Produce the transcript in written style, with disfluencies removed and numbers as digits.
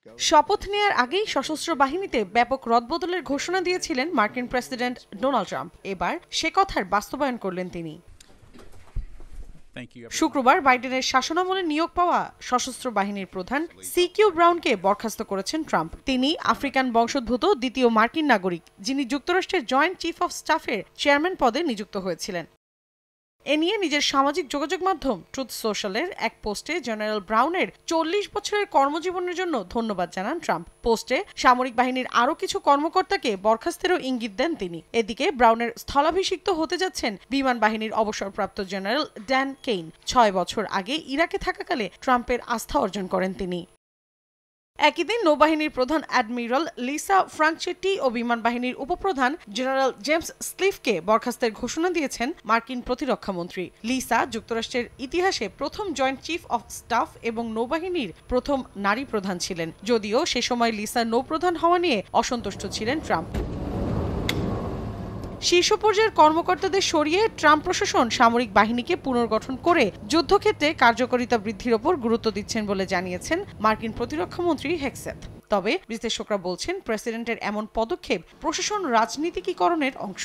শপথ নেয়ার আগেই সশস্ত্র বাহিনীতে ব্যাপক রদবদলের ঘোষণা দিয়েছিলেন মার্কিন প্রেসিডেন্ট ডোনাল্ড ট্রাম্প। এবার সে কথার বাস্তবায়ন করলেন তিনি। শুক্রবার বাইডেনের শাসনামলে নিয়োগ পাওয়া সশস্ত্র বাহিনীর প্রধান সিকিউ ব্রাউনকে বরখাস্ত করেছেন ট্রাম্প। তিনি আফ্রিকান বংশোদ্ভূত দ্বিতীয় মার্কিন নাগরিক, যিনি যুক্তরাষ্ট্রের জয়েন্ট চিফ অফ স্টাফের চেয়ারম্যান পদে নিযুক্ত হয়েছিলেন। এ নিয়ে নিজের সামাজিক যোগাযোগ মাধ্যম ট্রুথ সোশ্যালের এক পোস্টে জেনারেল ব্রাউনের 40 বছরের কর্মজীবনের জন্য ধন্যবাদ জানান ট্রাম্প। পোস্টে সামরিক বাহিনীর আরও কিছু কর্মকর্তাকে বরখাস্তেরও ইঙ্গিত দেন তিনি। এদিকে ব্রাউনের স্থলাভিষিক্ত হতে যাচ্ছেন বিমান বাহিনীর অবসরপ্রাপ্ত জেনারেল ড্যান কেইন। 6 বছর আগে ইরাকে থাকাকালে ট্রাম্পের আস্থা অর্জন করেন তিনি। একই দিন নৌবাহিনীর প্রধান অ্যাডমিরাল লিসা ফ্রাঙ্কচেটি ও বিমান বাহিনীর উপপ্রধান জেনারেল জেমস স্লিফকে বরখাস্তের ঘোষণা দিয়েছেন মার্কিন প্রতিরক্ষামন্ত্রী। লিসা যুক্তরাষ্ট্রের ইতিহাসে প্রথম জয়েন্ট চিফ অফ স্টাফ এবং নৌবাহিনীর প্রথম নারী প্রধান ছিলেন, যদিও সে সময় লিসা নৌপ্রধান হওয়া নিয়ে অসন্তুষ্ট ছিলেন ট্রাম্প। শীর্ষ পর্যায়ের কর্মকর্তাদের সরিয়ে ট্রাম্প প্রশাসন সামরিক বাহিনীকে পুনর্গঠন করে যুদ্ধক্ষেত্রে কার্যকারিতা বৃদ্ধির ওপর গুরুত্ব দিচ্ছেন বলে জানিয়েছেন মার্কিন প্রতিরক্ষামন্ত্রী হেগসেথ। তবে বিশ্লেষকরা বলছেন, প্রেসিডেন্টের এমন পদক্ষেপ প্রশাসন রাজনীতিকীকরণের অংশ।